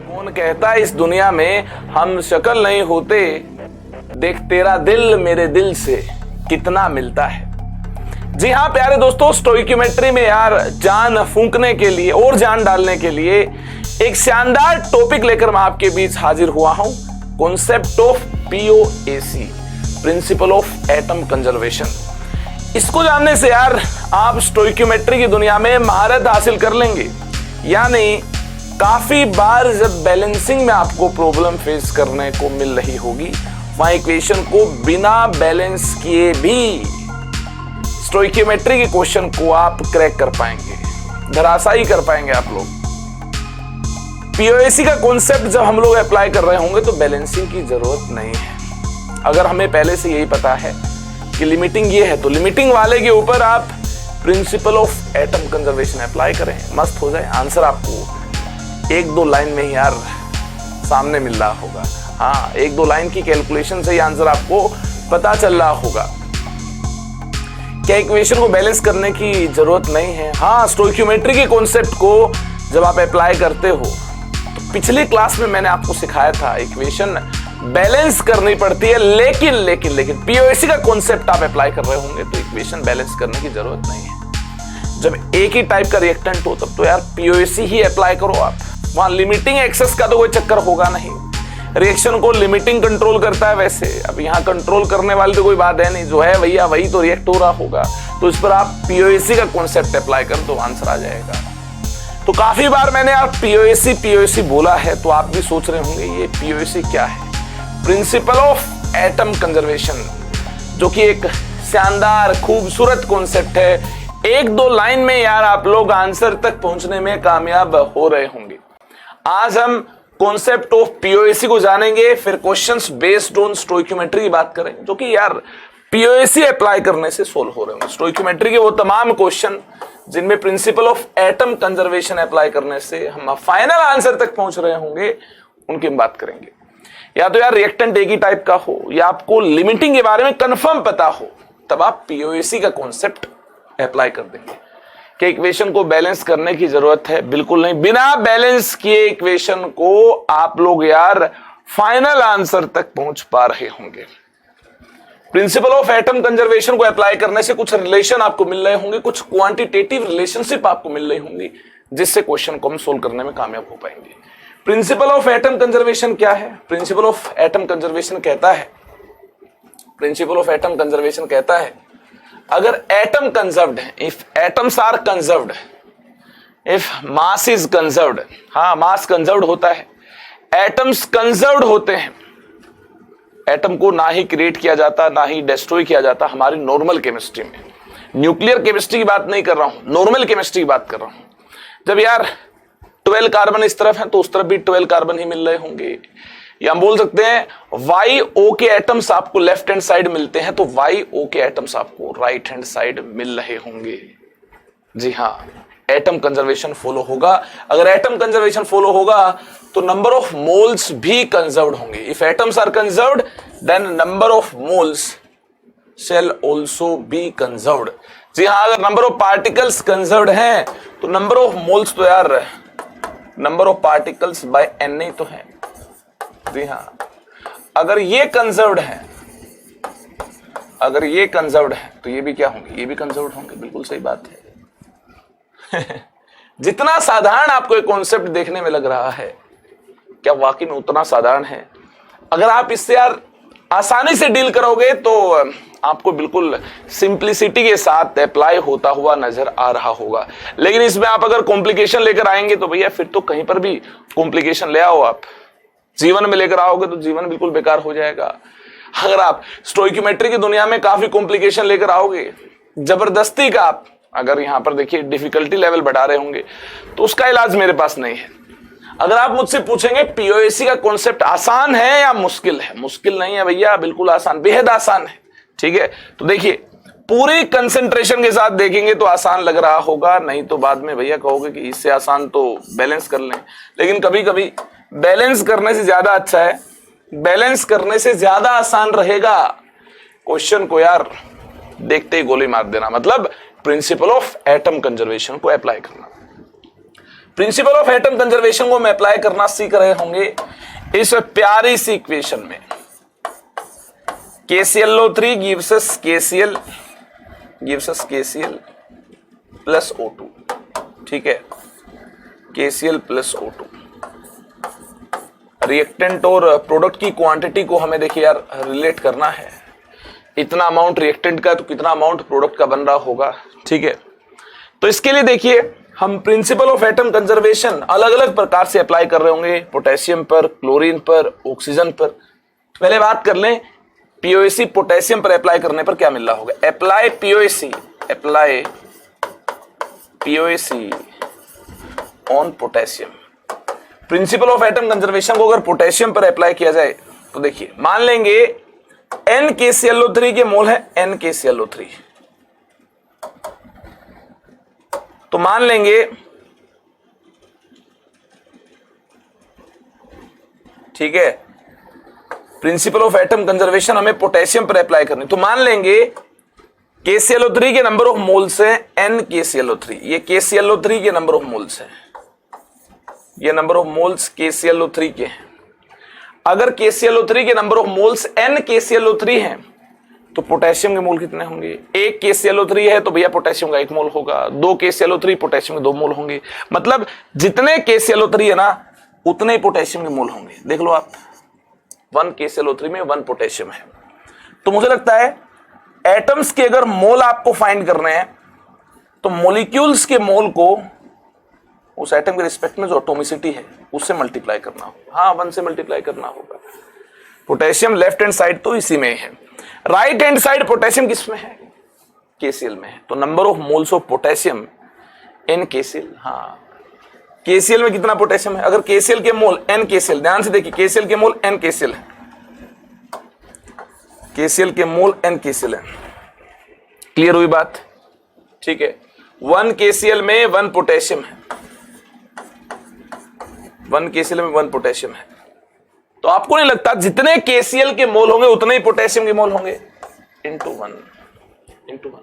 कौन कहता इस दुनिया में हम शक्ल नहीं होते, देख तेरा दिल मेरे दिल से कितना मिलता है। जी हाँ प्यारे दोस्तों, स्टोइक्योमेट्री में यार जान फूंकने के लिए और जान डालने के लिए एक शानदार टॉपिक लेकर मैं आपके बीच हाजिर हुआ हूं। Concept of POAC, principal of atom conservation. इसको जानने से यार आप स्टोइक्योमेट्री की दुनिया में महारत हासिल कर लेंगे। यानी काफी बार जब बैलेंसिंग में आपको प्रॉब्लम फेस करने को मिल रही होगी, वहां इक्वेशन को बिना बैलेंस किए भी स्टोइक्योमेट्री के क्वेश्चन को आप क्रैक कर पाएंगे, धराशायी कर पाएंगे आप लोग। पीओएसी का कॉन्सेप्ट जब हम लोग अप्लाई कर रहे होंगे तो बैलेंसिंग की जरूरत नहीं है। अगर हमें पहले से यही पता है कि लिमिटिंग ये है, तो लिमिटिंग वाले के ऊपर आप principal of atom conservation apply करें, मस्त हो जाए। आंसर आपको एक दो लाइन में ही यार सामने मिल रहा होगा। हाँ, एक दो लाइन की कैलकुलेशन से ही आंसर आपको पता चल रहा होगा। क्या इक्वेशन को बैलेंस करने की जरूरत नहीं है? हाँ, स्टोइक्योमेट्री के कॉन्सेप्ट को जब आप अप्लाई करते हो तो पिछली क्लास में मैंने आपको सिखाया था इक्वेशन बैलेंस करनी पड़ती है, लेकिन पीओएसी का कॉन्सेप्ट आप अप्लाई कर रहे होंगे तो इक्वेशन बैलेंस करने की जरूरत नहीं है। जब एक ही टाइप का रिएक्टेंट हो तब तो यार पीओएसी ही अप्लाई करो आप। वहां लिमिटिंग एक्सेस का तो कोई चक्कर होगा नहीं। रिएक्शन को लिमिटिंग कंट्रोल करता है वैसे, अब यहाँ कंट्रोल करने वाली तो कोई बात है नहीं, जो है भैया वही तो रिएक्ट हो रहा होगा। तो इस पर आप पीओएसी का कॉन्सेप्ट अप्लाई कर दो, आंसर आ जाएगा। तो काफी बार मैंने आप पीओएसी बोला है, तो आप भी सोच रहे होंगे ये पीओएसी क्या है? प्रिंसिपल ऑफ एटम कंजर्वेशन, जो कि एक शानदार खूबसूरत कॉन्सेप्ट है। एक दो लाइन में यार आप लोग आंसर तक पहुंचने में कामयाब हो रहे होंगे। आज हम कॉन्सेप्ट ऑफ पीओएसी को जानेंगे, फिर क्वेश्चंस बेस्ड ऑन स्टोइक्योमेट्री की बात करें, जो कि यार पीओएसी अप्लाई करने से सोल्व हो रहे होंगे। स्टोइक्योमेट्री के वो तमाम क्वेश्चन जिनमें principal of atom conservation apply करने से हम फाइनल आंसर तक पहुंच रहे होंगे, उनकी हम बात करेंगे। या तो यार रिएक्टेंट एक ही टाइप का हो, या आपको लिमिटिंग के बारे में कंफर्म पता हो, तब आप पीओएसी का कॉन्सेप्ट अप्लाई कर देंगे कि इक्वेशन को बैलेंस करने की जरूरत है। बिल्कुल नहीं, बिना बैलेंस किए इक्वेशन को आप लोग यार फाइनल आंसर तक पहुंच पा रहे होंगे। प्रिंसिपल ऑफ एटम कंजर्वेशन को अप्लाई करने से कुछ रिलेशन आपको मिल रहे होंगे, कुछ क्वांटिटेटिव रिलेशनशिप आपको मिल रही होंगी, जिससे क्वेश्चन को हम सोल्व करने में कामयाब हो पाएंगे। प्रिंसिपल ऑफ एटम कंजर्वेशन क्या है? प्रिंसिपल ऑफ एटम कंजर्वेशन कहता है अगर एटम कंजर्व्ड है, if atoms are conserved, if mass is conserved, हाँ मास कंजर्व्ड होता है, एटम्स कंजर्व्ड होते हैं। एटम को ना ही क्रिएट किया जाता, ना ही डिस्ट्रॉय किया जाता हमारी नॉर्मल केमिस्ट्री में। न्यूक्लियर केमिस्ट्री की बात नहीं कर रहा हूं, नॉर्मल केमिस्ट्री की बात कर रहा हूं। जब यार 12 कार्बन इस तरफ है तो उस तरफ भी 12 कार्बन ही मिल रहे होंगे। या हम बोल सकते हैं YO के एटम्स आपको लेफ्ट हैंड साइड मिलते हैं तो YO के एटम्स आपको राइट हैंड साइड मिल रहे होंगे। जी हाँ, एटम कंजर्वेशन फॉलो होगा। अगर एटम कंजर्वेशन फॉलो होगा तो नंबर ऑफ मोल्स भी कंजर्व्ड होंगे। If atoms are conserved then number of moles shall also be conserved. जी हाँ, अगर नंबर ऑफ पार्टिकल्स कंजर्व्ड हैं तो नंबर ऑफ मोल्स तो यार number of particles by n ही तो है। जी हाँ, अगर ये कंजर्व्ड है, तो ये भी क्या होंगे? ये भी कंजर्व्ड होंगे। बिल्कुल सही बात है। जितना साधारण आपको एक कॉन्सेप्ट देखने में लग रहा है, क्या वाकई में उतना साधारण है? अगर आप इससे यार आसानी से डील करोगे तो आपको बिल्कुल सिंप्लिसिटी के साथ अप्लाई होता हुआ नजर आ रहा होगा। लेकिन इसमें आप अगर कॉम्प्लिकेशन लेकर आएंगे तो भैया फिर तो कहीं पर भी कॉम्प्लिकेशन ले आओ, आप जीवन में लेकर आओगे तो जीवन बिल्कुल बेकार हो जाएगा। अगर आप स्टोइक्योमेट्री की दुनिया में काफी कॉम्प्लिकेशन लेकर आओगे, जबरदस्ती का आप अगर यहां पर देखिए डिफिकल्टी लेवल बढ़ा रहे होंगे, तो उसका इलाज मेरे पास नहीं है। अगर आप मुझसे पूछेंगे पीओएसी का कॉन्सेप्ट आसान है या मुश्किल है? मुश्किल नहीं है भैया, बिल्कुल आसान, बेहद आसान है। ठीक है, तो देखिए पूरी कंसंट्रेशन के साथ देखेंगे तो आसान लग रहा होगा, नहीं तो बाद में भैया कहोगे कि इससे आसान तो बैलेंस कर लें। लेकिन कभी कभी बैलेंस करने से ज्यादा अच्छा है, बैलेंस करने से ज्यादा आसान रहेगा क्वेश्चन को यार देखते ही गोली मार देना, मतलब प्रिंसिपल ऑफ एटम कंजर्वेशन को अप्लाई करना। प्रिंसिपल ऑफ एटम कंजर्वेशन को हम अप्लाई करना सीख रहे होंगे इस प्यारी सी इक्वेशन में। KClO3 gives us KCl plus O2, ठीक है, KCl प्लस O2। रिएक्टेंट और प्रोडक्ट की क्वांटिटी को हमें देखिए यार रिलेट करना है, इतना अमाउंट रिएक्टेंट का तो कितना अमाउंट प्रोडक्ट का बन रहा होगा, ठीक है। तो इसके लिए देखिए हम प्रिंसिपल ऑफ एटम कंजर्वेशन अलग अलग प्रकार से अप्लाई कर रहे होंगे, पोटेशियम पर, क्लोरीन पर, ऑक्सीजन पर। पहले बात कर लें POAC पोटेशियम पर अप्लाई करने पर क्या मिल रहा होगा। Apply POAC on potassium. Principal of atom conservation को अगर पोटेशियम पर अप्लाई किया जाए तो देखिए मान लेंगे NKClO3 के मोल है NKClO3, तो मान लेंगे, ठीक है, प्रिंसिपल ऑफ एटम कंजर्वेशन हमें पोटेशियम पर अप्लाई करनी, तो मान लेंगे KClO3 के नंबर ऑफ मोल्स है NKClO3, ये KClO3 के नंबर ऑफ मोल्स है, ये नंबर ऑफ मोल्स KClO3 के हैं। अगर KClO3 के नंबर ऑफ मोल्स NKClO3 हैं तो पोटेशियम के मोल कितने होंगे। एक KClO3 है तो भैया पोटेशियम का 1 मोल होगा, 2 KClO3 पोटेशियम के 2 मोल होंगे, मतलब जितने KClO3 है ना उतने ही पोटेशियम के मोल होंगे। देख लो आप 1 KClO3 में 1 पोटेशियम है। तो मुझे लगता है एटम्स के अगर मोल आपको फाइंड करने हैं तो मॉलिक्यूल्स के मोल को उस एटम के रिस्पेक्ट में जो एटॉमिसिटी है उससे मल्टीप्लाई करना होगा। हाँ 1 से मल्टीप्लाई करना होगा। पोटेशियम लेफ्ट हैंड साइड तो इसी में है, राइट हैंड साइड पोटेशियम किस में है, KCl में है। तो number of moles of potassium in KCl, हाँ KCl में कितना पोटेशियम है। अगर KCl के मोल NKCl, ध्यान से देखिए KCl के मोल NKCl है, KCl के मोल NKCl है। क्लियर हुई बात, ठीक है। 1 KCl में 1 पोटेशियम है, 1 KCl में 1 पोटेशियम है। तो आपको नहीं लगता जितने KCl के मोल होंगे उतने ही पोटेशियम के मोल होंगे, इंटू वन।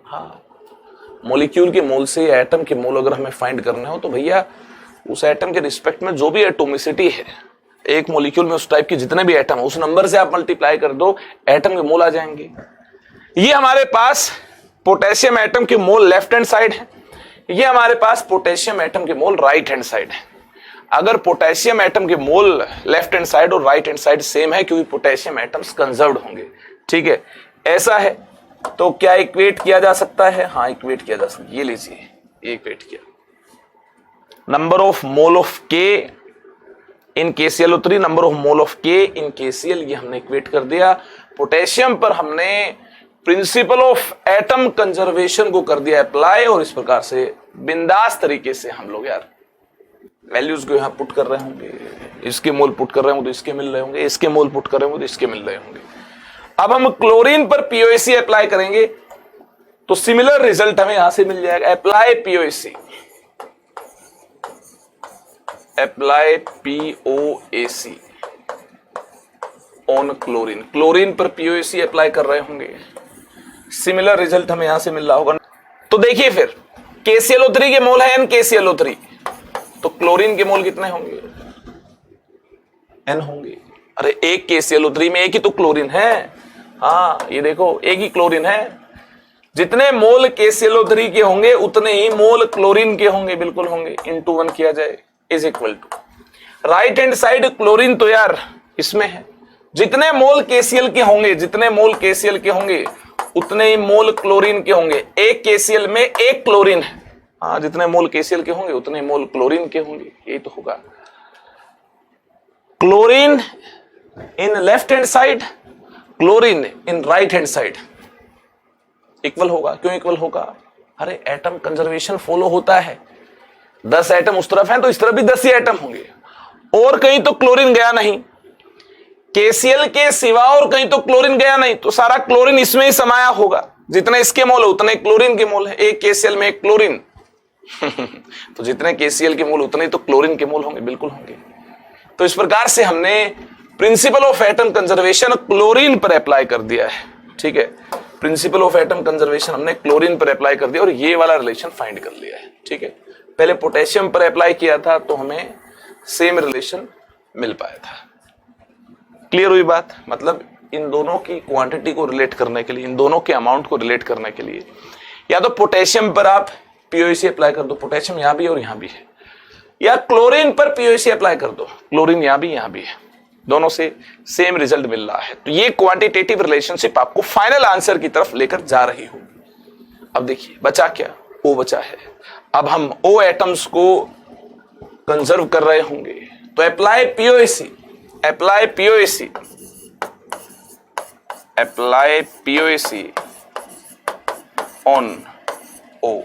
हाँ मॉलिक्यूल के मोल से एटम के मोल अगर हमें फाइंड करने हो तो भैया उस एटम के रिस्पेक्ट में जो भी एटोमिसिटी है एक मॉलिक्यूल में उस टाइप के जितने भी एटम उस नंबर से आप मल्टीप्लाई कर दो, एटम के मोल आ जाएंगे। ये हमारे पास पोटेशियम एटम के मोल लेफ्ट हैंड साइड है, ये हमारे पास पोटेशियम एटम के मोल राइट हैंड साइड है। अगर पोटेशियम एटम के मोल लेफ्ट हैंड साइड और राइट हैंड साइड सेम है क्योंकि पोटेशियम एटम्स कंजर्व्ड होंगे, ठीक है, ऐसा है तो क्या इक्वेट किया जा सकता है। हाँ इक्वेट किया जा सकता है, ये लीजिए ये इक्वेट किया, number of mole of K in KClO3, number of mole of K in KCl, ये हमने इक्वेट कर दिया। पोटेशियम पर हमने प्रिंसिपल ऑफ एटम कंजर्वेशन को कर दिया अप्लाई, और इस प्रकार से बिंदास तरीके से हम लोग यार वैल्यूज को यहां पुट कर रहे होंगे, इसके मोल पुट कर रहे होंगे तो इसके मिल रहे होंगे, इसके मोल पुट कर रहे होंगे तो इसके मिल रहे होंगे। अब हम क्लोरीन पर POAC अप्लाई करेंगे तो सिमिलर रिजल्ट हमें यहां से मिल जाएगा। Apply POAC on chlorine, chlorine पर POAC अप्लाई कर रहे होंगे, सिमिलर रिजल्ट हमें यहां से मिल रहा होगा। तो देखिए फिर KClO3 के मोल है NKClO3, तो क्लोरीन के मोल कितने होंगे, N होंगे। अरे एक KClO3 में एक ही तो क्लोरीन है, हाँ ये देखो एक ही क्लोरीन है, जितने मोल KClO3 के होंगे उतने ही मोल क्लोरीन के होंगे, बिल्कुल होंगे। इंटू 1 किया जाए is equal to right hand side chlorine तो यार इसमें है, जितने मोल KCl के होंगे, जितने मोल KCl के होंगे उतने ही मोल क्लोरीन के होंगे। एक KCl में एक क्लोरीन है, हाँ जितने मोल KCl के होंगे उतने मोल क्लोरीन के होंगे, यही तो होगा। क्लोरीन इन लेफ्ट हैंड साइड, क्लोरीन इन राइट हैंड साइड इक्वल होगा। क्यों इक्वल होगा, अरे एटम कंजर्वेशन फॉलो होता है, 10 एटम उस तरफ हैं तो इस तरफ भी 10 ही एटम होंगे, और कहीं तो क्लोरीन गया नहीं, KCl के सिवा और कहीं तो क्लोरीन गया नहीं, तो सारा क्लोरीन इसमें ही समाया होगा। जितने इसके मोल है उतने क्लोरीन के मोल है, एक KCl में एक क्लोरीन तो जितने KCl के मोल उतने ही तो क्लोरीन के मोल होंगे, बिल्कुल होंगे। तो इस प्रकार से हमने principal of atom conservation chlorine पर अप्लाई कर दिया है, ठीक है। प्रिंसिपल ऑफ एटम कंजर्वेशन हमने क्लोरीन पर अप्लाई कर दिया और ये वाला रिलेशन फाइंड कर लिया है, ठीक है। पहले पोटेशियम पर अप्लाई किया था तो हमें सेम रिलेशन मिल पाया था। क्लियर हुई बात? मतलब इन दोनों की क्वांटिटी को रिलेट करने के लिए, इन दोनों के अमाउंट को रिलेट करने के लिए या तो पोटेशियम पर आप पीओसी अप्लाई कर दो, पोटेशियम यहां भी और यहां भी है, या क्लोरीन पर पीओसी अप्लाई कर दो, क्लोरीन यहां भी है, दोनों से सेम रिजल्ट मिल रहा है। तो ये क्वांटिटेटिव रिलेशनशिप आपको फाइनल आंसर की तरफ लेकर जा रही हो। अब देखिए बचा क्या, O बचा है। अब हम O एटम्स को कंजर्व कर रहे होंगे तो apply POC on O।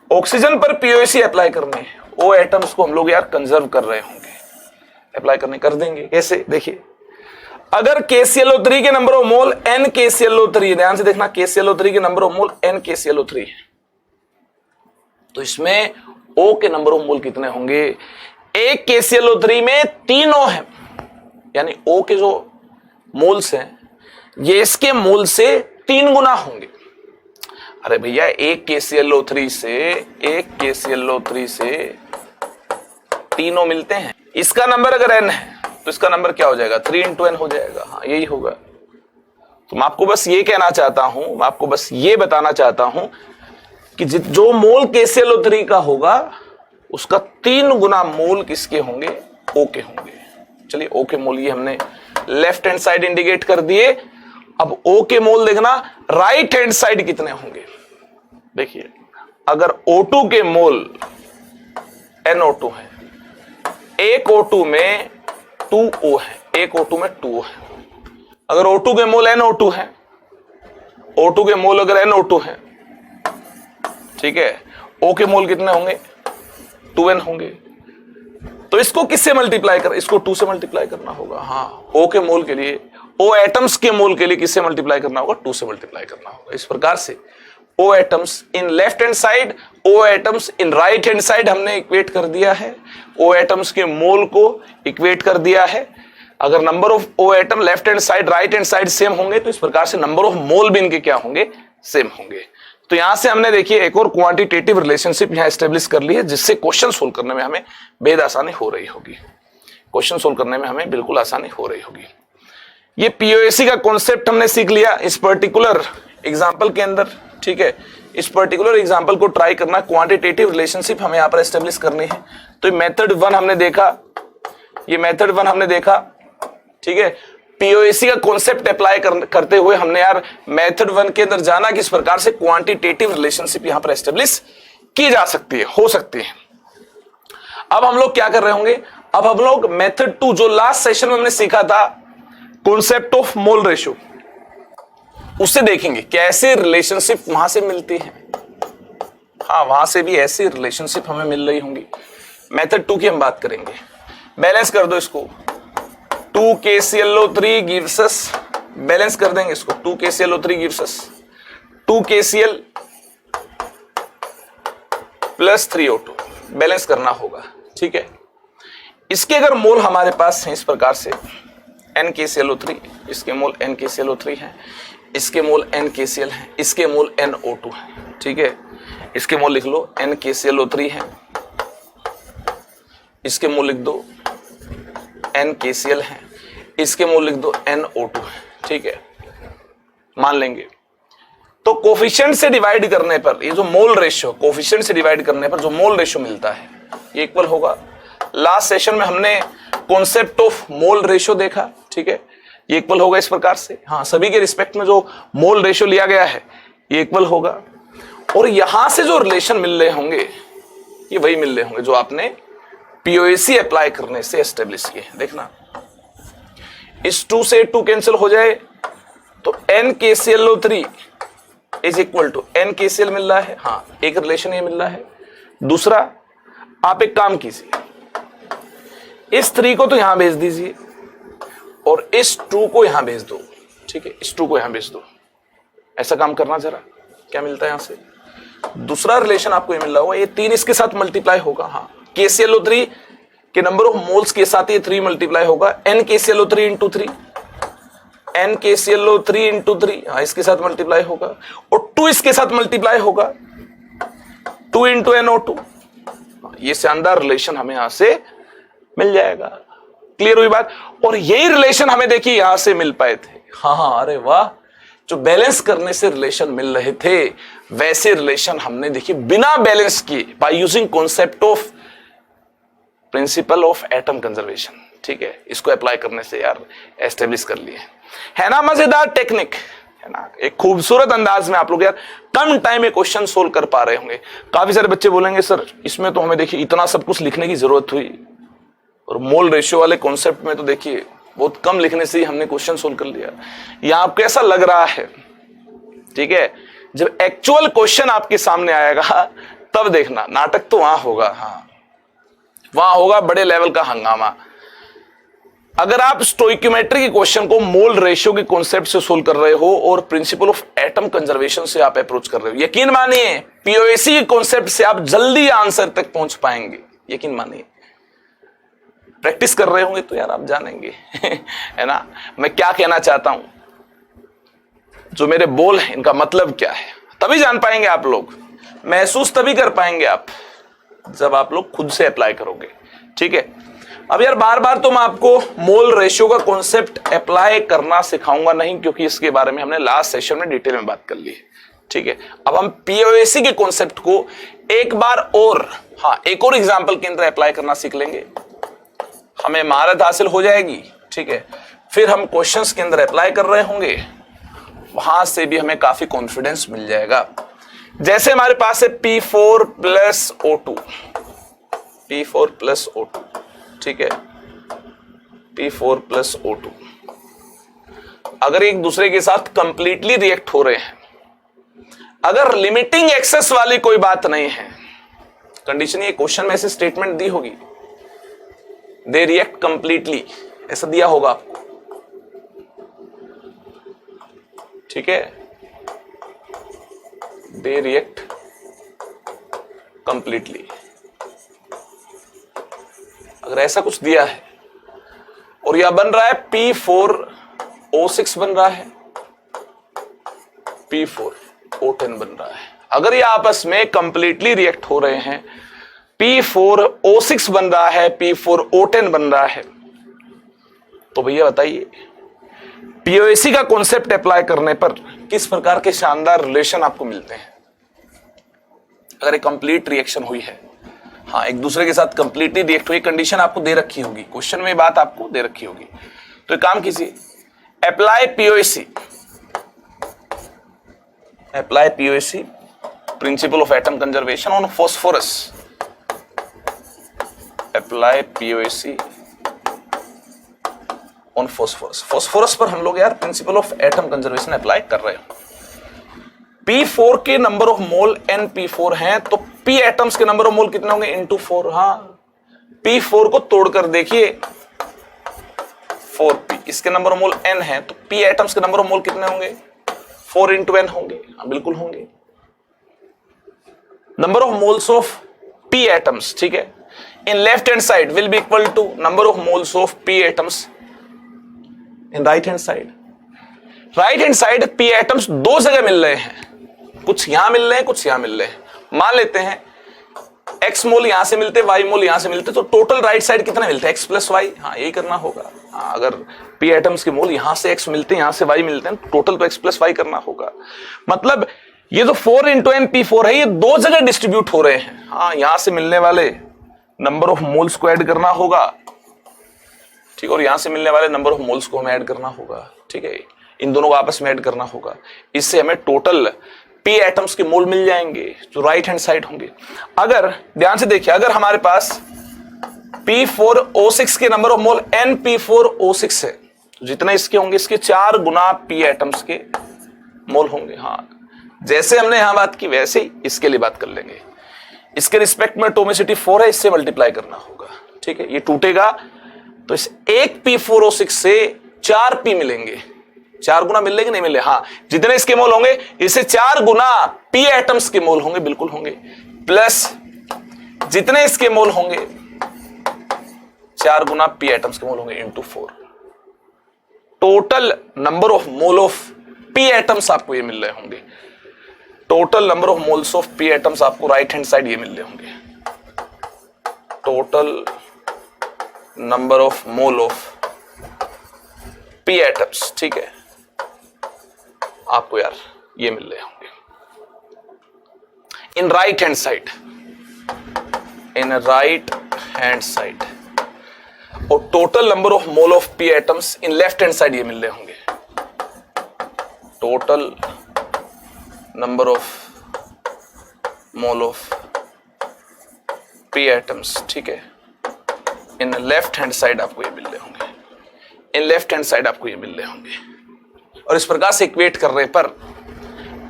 Oxygen पर पीओसी अप्लाई करने, O एटम्स को हम लोग यार कंजर्व कर रहे होंगे, अप्लाई करने कर देंगे। कैसे? देखिए, अगर KClO3 के नंबर ऑफ मोल NKClO3, ध्यान से देखना, KClO3 के नंबर ऑफ मोल NKClO3 है, तो इसमें O के नंबर ऑफ मोल कितने होंगे? एक KClO3 में 3 O है, यानी O के जो मोल्स हैं ये इसके मोल से 3 गुना होंगे। अरे भैया, एक KClO3 से 3 O मिलते हैं, इसका नंबर अगर n है तो इसका नंबर क्या हो जाएगा? 3 × n हो जाएगा। हाँ, यही होगा। तो मैं आपको बस ये कहना चाहता हूं, मैं आपको बस ये बताना चाहता हूं कि जो मोल KClO3 का होगा उसका 3 गुना मोल किसके होंगे? O के होंगे। चलिए, O के मोल ये हमने लेफ्ट हैंड साइड इंडिकेट कर दिए। अब O के मोल देखना राइट हैंड साइड कितने होंगे। देखिए, अगर O2 के मोल NO2 है, एक O2 में 2O है, एक O2 में 2O है। अगर O2 के मोल NO2 है, O2 के मोल अगर NO2 है, ठीक है, O के मोल कितने होंगे? 2N होंगे। तो इसको किससे मल्टीप्लाई कर, इसको 2 से मल्टीप्लाई करना होगा। हाँ, O के मोल के लिए, O एटम्स के मोल के लिए किससे मल्टीप्लाई करना होगा? 2 से मल्टीप्लाई करना होगा। इस प्रकार से O atoms in left hand side, O atoms in right hand side हमने इक्वेट कर दिया है, O एटम्स के मोल को इक्वेट कर दिया है। अगर number of O atom left hand side right hand side same होंगे तो इस प्रकार से नंबर ऑफ मोल भी इनके क्या होंगे? सेम होंगे। तो यहां से हमने देखिए एक और क्वांटिटेटिव रिलेशनशिप यहां एस्टेब्लिश कर ली है, जिससे क्वेश्चन सोल्व करने में हमें बेहद आसानी हो रही होगी। क्वेश्चन सोल्व करने में हमें बिल्कुल आसानी हो रही होगी। ये पीओसी का कॉन्सेप्ट हमने सीख लिया इस पर्टिकुलर एग्जाम्पल के अंदर। ठीक है, इस पर्टिकुलर एग्जाम्पल को ट्राई करना, क्वांटिटेटिव रिलेशनशिप हमें यहाँ पर एस्टेब्लिश करनी है। तो मेथड 1 हमने देखा, ये मेथड 1 हमने देखा। ठीक है, पीओसी का कॉन्सेप्ट अप्लाई करते हुए हमने यार मेथड 1 के अंदर जाना किस प्रकार से क्वांटिटेटिव रिलेशनशिप यहां पर एस्टेब्लिश की जा सकती है, हो सकती है। अब हम लोग क्या कर रहे होंगे? अब हम लोग मेथड 2 जो लास्ट सेशन में हमने सीखा था, कॉन्सेप्ट ऑफ मोल रेशियो, उससे देखेंगे कैसे रिलेशनशिप वहां से मिलती है। हाँ, वहां से भी ऐसी रिलेशनशिप हमें मिल रही होंगी। मेथड 2 की हम बात करेंगे। बैलेंस कर दो इसको, 2KClO3 gives us, बैलेंस कर देंगे इसको, 2KClO3 gives us 2KCl plus 3O2, balance करना होगा। ठीक है, इसके अगर मोल हमारे पास हैं इस प्रकार से NKClO3, इसके मोल NKClO3 हैं, इसके मोल NKCl हैं, इसके मोल NO2 हैं। ठीक है, इसके मोल लिख लो NKClO3 हैं, इसके मोल लिख दो NKCl हैं, इसके मोल लिख दो NO2 है। ठीक है, मान लेंगे। तो कोफिशिएंट से डिवाइड करने पर ये जो मोल रेशियो, कोफिशिएंट से डिवाइड करने पर जो मोल रेशियो मिलता है ये इक्वल होगा। लास्ट सेशन में हमने कॉन्सेप्ट ऑफ मोल रेशियो देखा। ठीक है, ये इक्वल होगा इस प्रकार से। हाँ, सभी के रिस्पेक्ट में जो मोल रेशियो लिया गया है ये इक्वल होगा। और यहां से जो रिलेशन मिल रहे होंगे ये वही मिल रहे होंगे जो आपने पीओसी अप्लाई करने से एस्टेब्लिश किए। देखना, इस 2 से 2 कैंसिल हो जाए तो NKClO3 is equal to NKCl मिल रहा है। हाँ, एक रिलेशन ये मिल रहा है। दूसरा, आप एक काम कीजिए, इस 3 को तो यहां भेज दीजिए और इस 2 को यहां भेज दो। ठीक है, इस 2 को यहां भेज दो। ऐसा काम करना जरा, क्या मिलता है यहां से? दूसरा रिलेशन आपको ये मिल रहा होगा, ये 3 इसके साथ मल्टीप्लाई होगा। हाँ, KClO3 के नंबर ऑफ मोल्स के साथ ये 3 मल्टीप्लाई होगा, NKClO3 इंटू 3, NKClO3 इंटू 3, हाँ, इसके साथ मल्टीप्लाई होगा। और 2 इसके साथ मल्टीप्लाई होगा, 2 इंटू NO2, ये शानदार रिलेशन हमें यहां से मिल जाएगा। क्लियर हुई बात? और यही रिलेशन हमें देखिए यहां से मिल पाए थे। हाँ, अरे वाह, जो बैलेंस करने से रिलेशन मिल रहे थे वैसे रिलेशन हमने देखिए बिना बैलेंस किए by using concept of principal of atom conservation, ठीक है, इसको अप्लाई करने से यार एस्टेब्लिश कर लिए। है ना मजेदार टेक्निक, है ना, एक खूबसूरत अंदाज में आप लोग यार कम टाइम में क्वेश्चन सोल्व कर पा रहे होंगे। काफी सारे बच्चे बोलेंगे सर इसमें तो हमें देखिए इतना सब कुछ लिखने की जरूरत हुई, और मोल रेशियो वाले कॉन्सेप्ट में तो देखिए बहुत कम लिखने से ही हमने क्वेश्चन सोल्व कर लिया। यहां आपको ऐसा लग रहा है, ठीक है, जब एक्चुअल क्वेश्चन आपके सामने आएगा तब देखना नाटक तो वहां होगा। हाँ, वहां होगा बड़े लेवल का हंगामा। अगर आप स्टोइकियोमेट्री के क्वेश्चन को मोल रेशियो के कॉन्सेप्ट से सोल्व कर रहे हो और प्रिंसिपल ऑफ एटम कंजर्वेशन से आप अप्रोच कर रहे हो, यकीन मानिए पीओएसी के कॉन्सेप्ट से आप जल्दी आंसर तक पहुंच पाएंगे, यकीन मानिए। प्रैक्टिस कर रहे होंगे तो यार आप जानेंगे है ना मैं क्या कहना चाहता हूं, जो मेरे बोल हैं इनका मतलब क्या है, तभी जान पाएंगे आप लोग, महसूस तभी कर पाएंगे आप जब आप लोग खुद से अप्लाई करोगे। ठीक है, अब यार बार बार तो मैं आपको मोल रेशियो का कॉन्सेप्ट अप्लाई करना सिखाऊंगा नहीं, क्योंकि इसके बारे में हमने लास्ट सेशन में डिटेल में बात कर ली है। ठीक है, अब हम पीओएसी के कॉन्सेप्ट को एक बार और, हाँ, एक और एग्जांपल के अंदर अप्लाई करना सीख लेंगे, हमें महारत हासिल हो जाएगी। ठीक है, फिर हम क्वेश्चंस के अंदर अप्लाई कर रहे होंगे, वहां से भी हमें काफी कॉन्फिडेंस मिल जाएगा। जैसे हमारे पास है P4 plus O2, P4 plus O2, ठीक है, P4 प्लस O2 अगर एक दूसरे के साथ कंप्लीटली रिएक्ट हो रहे हैं, अगर लिमिटिंग एक्सेस वाली कोई बात नहीं है, कंडीशन ये क्वेश्चन में ऐसे स्टेटमेंट दी होगी, दे रिएक्ट कंप्लीटली, ऐसा दिया होगा आपको। ठीक है, दे रिएक्ट कंप्लीटली, अगर ऐसा कुछ दिया है और यह बन रहा है P4O6 बन रहा है, P4O10 बन रहा है, अगर ये आपस में कंप्लीटली रिएक्ट हो रहे हैं, P4O6 बन रहा है, P4O10 बन रहा है, तो भैया बताइए पीओएसी का कॉन्सेप्ट अप्लाई करने पर किस प्रकार के शानदार रिलेशन आपको मिलते हैं। अगर एक कंप्लीट रिएक्शन हुई है, हाँ, एक दूसरे के साथ कंप्लीटली रिएक्ट हुई, कंडीशन आपको दे रखी होगी, क्वेश्चन में बात आपको दे रखी होगी, तो एक काम कीजिए, apply POAC, apply POAC principal of atom conservation on phosphorus, apply POAC on phosphorus. Phosphorus पर हम लोग यार principal of atom conservation apply कर रहे हो। P4 के नंबर ऑफ मोल NP4 हैं, तो P एटम्स के नंबर ऑफ मोल कितने होंगे इंटू 4। हाँ, P4 को तोड़कर देखिए 4P, इसके नंबर ऑफ मोल N है, तो P एटम्स के नंबर ऑफ मोल कितने होंगे 4 इंटू N होंगे। हाँ, बिल्कुल होंगे। Number of moles of P atoms, ठीक है, in left hand side will be equal to number of moles of P atoms in right hand side. Right hand side P atoms दो जगह मिल रहे हैं, कुछ यहां मिल रहे हैं, कुछ यहां मिल रहे हैं। मान लेते हैं X मोल यहां से मिलते, Y मोल यहां से मिलते, तो टोटल राइट साइड कितना मिलता है X प्लस Y। हाँ, यही करना होगा। हाँ, अगर P एटम्स के मोल यहां से X मिलते हैं, यहां से Y मिलते हैं, तो टोटल तो X प्लस Y करना होगा। मतलब ये जो 4 इंटू NP4 है, ये दो जगह डिस्ट्रीब्यूट हो रहे हैं। हाँ, यहां से मिलने वाले नंबर ऑफ मोल्स को ऐड करना होगा, ठीक, और यहां से मिलने वाले नंबर ऑफ मोल्स को हमें ऐड करना होगा। ठीक है, इन दोनों को आपस में ऐड करना होगा, इससे हमें टोटल P एटम्स के मोल मिल जाएंगे जो राइट हैंड साइड होंगे। अगर ध्यान से देखिए, अगर हमारे पास P4O6 के नंबर ऑफ मोल NP4O6 है, तो जितने इसके होंगे इसके 4 गुना P एटम्स के मोल होंगे। हाँ, जैसे हमने यहां बात की वैसे ही इसके लिए बात कर लेंगे। इसके रिस्पेक्ट में एटॉमिसिटी 4 है, इससे मल्टीप्लाई करना होगा। ठीक है, ये टूटेगा तो इस एक P4O6 से 4 P मिलेंगे। 4 गुना मिल लेंगे, नहीं मिले? हाँ, जितने इसके मोल होंगे इससे 4 गुना P एटम्स के मोल होंगे, बिल्कुल होंगे, प्लस जितने इसके मोल होंगे 4 गुना P एटम्स के मोल होंगे into 4। Total number of mole of P atoms आपको ये मिल रहे होंगे, total number of moles of P atoms आपको राइट हैंड साइड ये मिल रहे होंगे। Total number of mole of P atoms, ठीक है, आपको यार ये मिल रहे होंगे in right hand side, in right hand side, और total number of mole of P atoms in left hand side ये मिल रहे होंगे, total number of mole of P atoms, ठीक है, इन लेफ्ट हैंड साइड आपको ये मिल रहे होंगे, इन लेफ्ट हैंड साइड आपको ये मिल रहे होंगे। और इस प्रकार से इक्वेट करने पर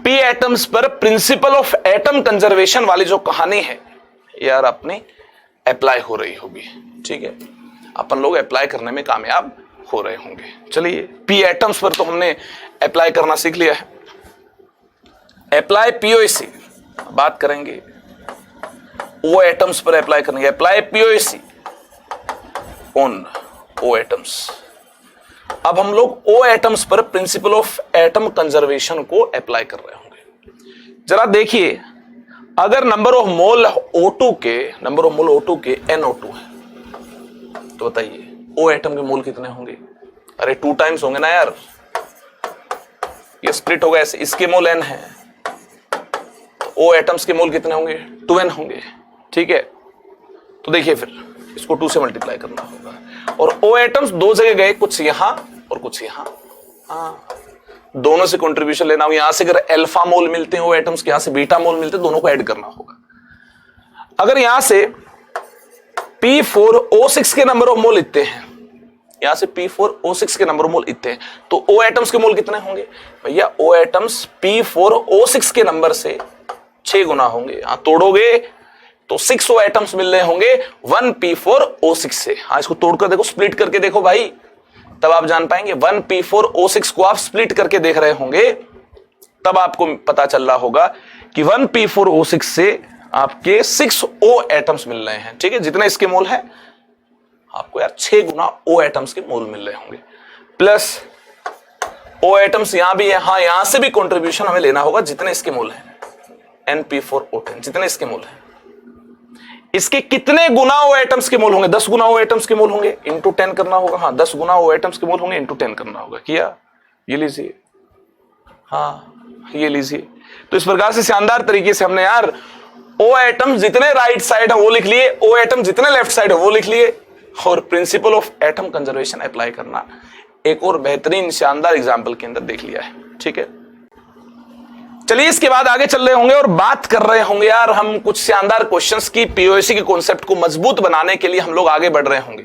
पी एटम्स पर प्रिंसिपल ऑफ एटम कंजर्वेशन वाली जो कहानी है यार अपनी अप्लाई हो रही होगी, ठीक है, अपन लोग अप्लाई करने में कामयाब हो रहे होंगे। चलिए पी एटम्स पर तो हमने अप्लाई करना सीख लिया है, अप्लाई पीओसी बात करेंगे, ओ एटम्स पर अप्लाई करेंगे, apply POC on O atoms. अब हम लोग ओ एटम्स पर प्रिंसिपल ऑफ एटम कंजर्वेशन को अप्लाई कर रहे होंगे। जरा देखिए, अगर नंबर ऑफ मोल O2 के, नंबर ऑफ मोल O2 के NO2 है, तो बताइए ओ एटम के मोल कितने होंगे? अरे 2 टाइम्स होंगे ना यार, ये स्प्लिट होगा ऐसे, इसके मोल n है, तो ओ एटम्स के मोल कितने होंगे? 2n होंगे, ठीक है। तो देखिए फिर इसको 2 से मल्टीप्लाई करना होगा, और ओ एटम्स 2 जगह गए, कुछ यहां और कुछ यहां, दोनों से कंट्रीब्यूशन लेना हो। यहां से अगर अल्फा मोल मिलते हैं ओ एटम्स के, यहां से बीटा मोल मिलते हैं, दोनों को ऐड करना होगा। अगर यहां से P4O6 के नंबर ऑफ मोल इतने हैं, यहां से P4O6 के नंबर ऑफ मोल इतने हैं, तो ओ एटम्स के मोल कितने होंगे भैया? ओ एटम्स P4O6 के नंबर से 6 गुना होंगे। यहां तोड़ोगे तो 6 ओ एटम्स मिल रहे होंगे 1 P4O6 से। हाँ, इसको तोड़कर देखो, स्प्लिट करके देखो भाई, तब आप जान पाएंगे। 1 P4O6 को आप स्प्लिट करके देख रहे होंगे, तब आपको पता चल रहा होगा कि 1 P4O6 से आपके 6 ओ एटम्स मिल रहे हैं, ठीक है। जितने इसके मोल है आपको यार 6 गुना ओ एटम्स के मोल मिल रहे होंगे, प्लस ओ एटम्स यहां भी है, हाँ यहां से भी कंट्रीब्यूशन हमें लेना होगा जितने इसके मोल हैं, NP4O10 जितने इसके मोल हैं। इसके कितने गुना ओ एटम्स के मोल होंगे? 10 गुना ओ एटम्स के मोल होंगे, इंटू 10 करना होगा। हाँ, 10 गुना ओ एटम्स के मोल होंगे, इंटू 10 करना होगा। किया? ये लीजिए, हाँ ये लीजिए। तो इस प्रकार से शानदार तरीके से हमने यार ओ एटम जितने राइट साइड है वो लिख लिए, ओ एटम जितने लेफ्ट साइड है वो लिख लिए, और principal of atom conservation apply करना एक और बेहतरीन शानदार एग्जाम्पल के अंदर देख लिया है, ठीक है। चलिए इसके बाद आगे चल रहे होंगे और बात कर रहे होंगे यार हम कुछ शानदार क्वेश्चंस की, पीओसी के कॉन्सेप्ट को मजबूत बनाने के लिए हम लोग आगे बढ़ रहे होंगे।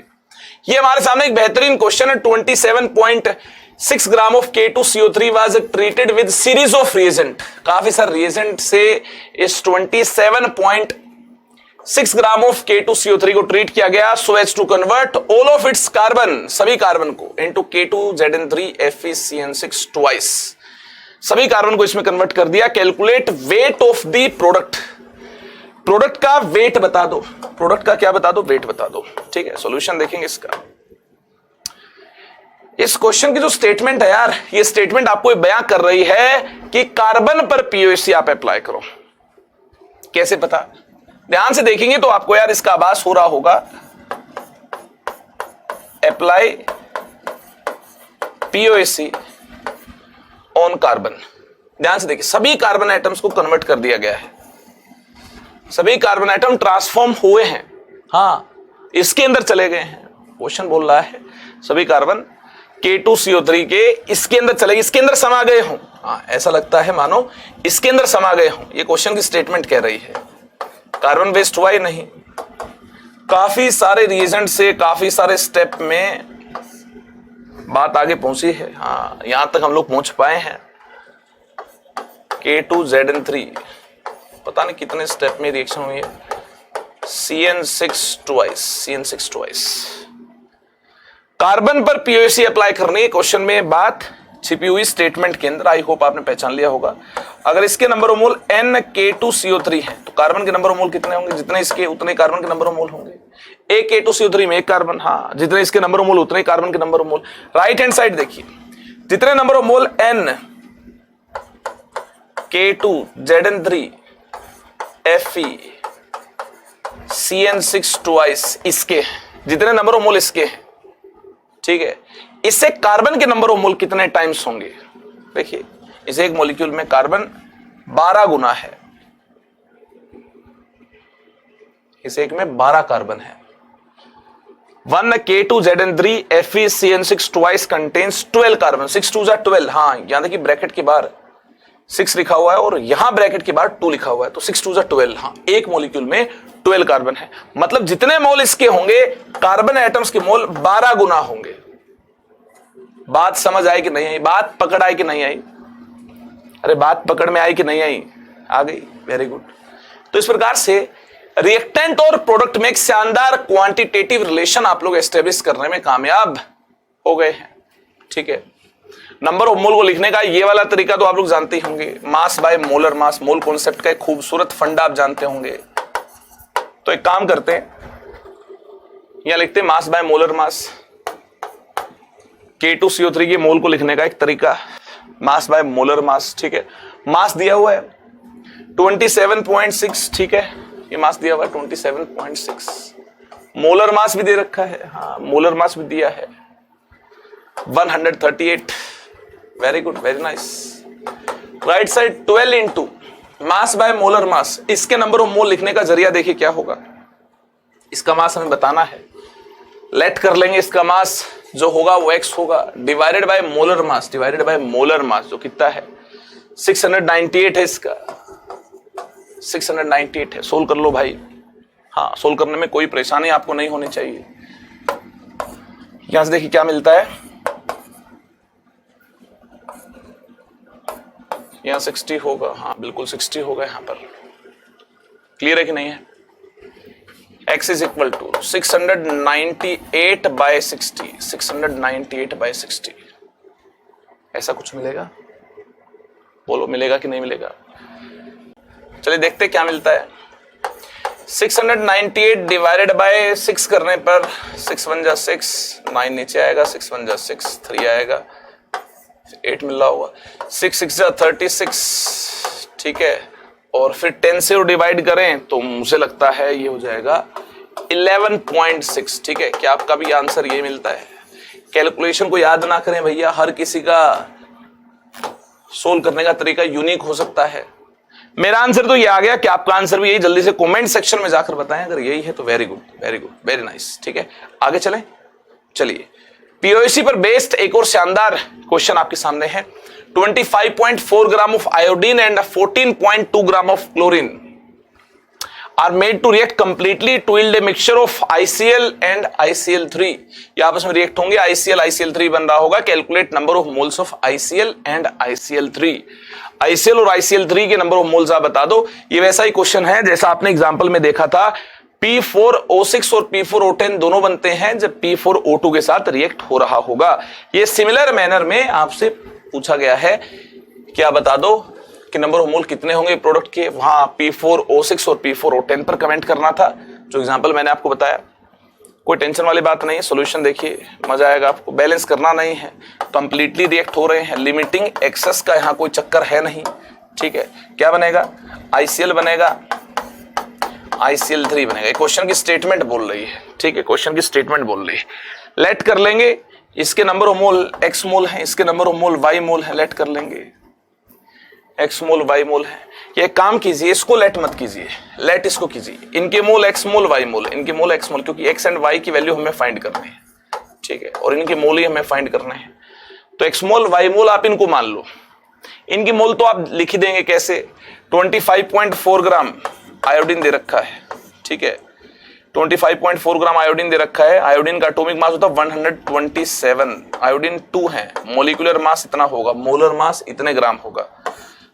ये हमारे सामने एक बेहतरीन क्वेश्चन है। 27.6 gram of K2CO3 was treated with series of reagent. काफी सारे रिएजेंट से इस 27.6 ग्राम ऑफ K2CO3 को ट्रीट किया गया, so as to convert all of its carbon, सभी कार्बन को, इनटू K2ZN3FeCN6 ट्वाइस। सभी कार्बन को इसमें कन्वर्ट कर दिया। Calculate weight of the product, product का वेट बता दो, प्रोडक्ट का क्या बता दो? वेट बता दो, ठीक है। सॉल्यूशन देखेंगे इसका। इस क्वेश्चन की जो स्टेटमेंट है यार, ये स्टेटमेंट आपको बयां कर रही है कि कार्बन पर पीओसी आप अप्लाई करो। कैसे पता? ध्यान से देखेंगे तो आपको यार इसका आभास हो रहा होगा। Apply POC on carbon. ध्यान से देखिए, सभी कार्बन एटम्स को कन्वर्ट कर दिया गया है, सभी कार्बन एटम ट्रांसफॉर्म हुए हैं, हाँ इसके अंदर चले गए हैं। क्वेश्चन बोल रहा है सभी कार्बन K2CO3 के इसके अंदर चले, इसके अंदर समा गए हों। हाँ, ऐसा लगता है मानो इसके अंदर समा गए हों। ये क्वेश्चन की स्टेटमेंट कह रही है। कार्बन वेस्ट हुआ ही नहीं, काफी सारे रिएजेंट से, काफी सारे स्टेप में बात आगे पहुंची है। हाँ, यहां तक हम लोग पहुंच पाए हैं। K2ZN3 पता नहीं कितने स्टेप में रिएक्शन हुई है, CN6 ट्वाइस। कार्बन पर पीओसी अप्लाई करने के क्वेश्चन में बात छिपी हुई स्टेटमेंट के अंदर, आई होप आपने पहचान लिया होगा। अगर इसके number of mole n K2CO3 है तो कार्बन के नंबर ऑफ मोल कितने होंगे? जितने इसके उतने कार्बन के नंबर ऑफ मोल होंगे। एक K2CO3 में एक कार्बन, हाँ जितने इसके नंबर ऑफ मोल उतने कार्बन के number of mole. Right hand side देखिए, जितने number of mole n K2ZN3 Fe CN6 twice इसके, जितने नंबर ऑफ मोल इसके हैं, ठीक है, इससे कार्बन के नंबर ऑफ मोल कितने टाइम्स होंगे? देखिए इस एक मॉलिक्यूल में कार्बन 12 गुना है, इस एक में 12 कार्बन है। 1K2ZN3 FeCN6 twice contains 12 carbon, 6 2 12। हाँ यहां देखिए ब्रैकेट के बाहर 6 लिखा हुआ है और यहां ब्रैकेट के बाहर 2 लिखा हुआ है, तो 6 2 12। हाँ एक मॉलिक्यूल में 12 कार्बन है, मतलब जितने मोल इसके होंगे कार्बन एटम्स के मोल 12 गुना होंगे। बात समझ आई कि नहीं आई? बात पकड़ आई कि नहीं आई? अरे बात पकड़ में आई कि नहीं आई? आ गई, वेरी गुड। तो इस प्रकार से रिएक्टेंट और प्रोडक्ट में एक शानदार क्वांटिटेटिव रिलेशन आप लोग एस्टेब्लिश करने में कामयाब हो गए हैं, ठीक है। नंबर ऑफ मोल को लिखने का ये वाला तरीका तो आप लोग जानते ही होंगे, mass by molar mass, mole concept का एक खूबसूरत फंडा आप जानते होंगे। तो एक काम करते हैं, यहां लिखते हैं mass by molar mass, K2CO3 के मोल को लिखने का एक तरीका, मास बाय मोलर मास, ठीक है। मास दिया हुआ है 27.6, ठीक है, ये मास दिया हुआ है 27.6। मोलर मास भी दे रखा है, हाँ मोलर मास भी दिया है 138। Very good, very nice. Right side 12 into mass by molar mass, इसके नंबर ऑफ मोल लिखने का जरिया देखिए क्या होगा। इसका मास हमें बताना है, लेट कर लेंगे, इसका मास जो होगा वो x होगा, divided by molar mass, divided by molar mass जो कितना है 698 है, इसका 698 है। सोल्व कर लो भाई, हाँ सोल्व करने में कोई परेशानी आपको नहीं होनी चाहिए। यहां से देखिए क्या मिलता है, यहां 60 होगा, हाँ बिल्कुल 60 होगा यहां पर। क्लियर है कि नहीं है? x is equal to 698 by 60, 698 by 60, ऐसा कुछ मिलेगा? बोलो मिलेगा कि नहीं मिलेगा? चलिए देखते क्या मिलता है। 698 डिवाइडेड बाय 6 करने पर 6 1 जा 6, 9 नीचे आएगा, 6 1 जा 6, 3 आएगा, 8 मिल रहा होगा, 6 6 जा 36, ठीक है। और फिर 10 से डिवाइड करें तो मुझे लगता है ये हो जाएगा 11.6, ठीक है। क्या आपका भी आंसर ये मिलता है? कैलकुलेशन को याद ना करें भैया, हर किसी का सोल्व करने का तरीका यूनिक हो सकता है। मेरा आंसर तो ये आ गया कि आपका आंसर भी यही, जल्दी से कमेंट सेक्शन में जाकर बताएं अगर यही है तो। Very good, very good, very nice, ठीक है। आगे चलें, चलिए पीओसी पर बेस्ड एक और शानदार क्वेश्चन आपके सामने है। 25.4 gram of iodine and 14.2 gram of chlorine are made to react completely to yield a mixture of ICl and ICl3। ये आपस में रिएक्ट होंगे, ICl ICl3 बन रहा होगा। Calculate number of moles of ICl and ICl3। ICl और ICl3 के number of moles आप बता दो। ये वैसा ही क्वेश्चन है जैसा आपने एग्जांपल में देखा था, P4O6 और P4O10 दोनों बनते हैं जब P4O2 के साथ रिएक्ट हो रहा होगा। ये सिमिलर मैनर में आपसे पूछा गया है, क्या बता दो कि नंबर ऑफ मोल कितने होंगे प्रोडक्ट के। वहां P4O6 और P4O10 पर कमेंट करना था, जो एग्जांपल मैंने आपको बताया। कोई टेंशन वाली बात नहीं है, सॉल्यूशन देखिए मजा आएगा आपको। बैलेंस करना नहीं है, कंप्लीटली रिएक्ट हो रहे हैं, लिमिटिंग एक्सेस का यहाँ कोई चक्कर है नहीं, ठीक है। क्या बनेगा? ICl बनेगा, ICl3 बनेगा। क्वेश्चन की स्टेटमेंट बोल रही है, ठीक है, क्वेश्चन की स्टेटमेंट बोल रही है। लेट कर लेंगे, इसके नंबर ऑफ मोल x मोल है, इसके नंबर ऑफ मोल y मोल है। लेट कर लेंगे, x मोल y मोल है। ये काम कीजिए, इसको लेट मत कीजिए, लेट इसको कीजिए। इनके मोल x मोल y मोल, इनके मोल x मोल, क्योंकि x एंड y की वैल्यू हमें फाइंड करनी है, ठीक है, और इनके मोल ही हमें फाइंड करने हैं। तो x मोल y मोल आप इनको मान लो, इनके मोल तो आप लिख ही देंगे कैसे। 25.4 ग्राम आयोडीन दे रखा है, ठीक है, 25.4 ग्राम आयोडीन दे रखा है। आयोडीन का एटॉमिक मास होता है 127, आयोडीन 2 है, मोलिकुलर मास इतना होगा, मोलर मास इतने ग्राम होगा।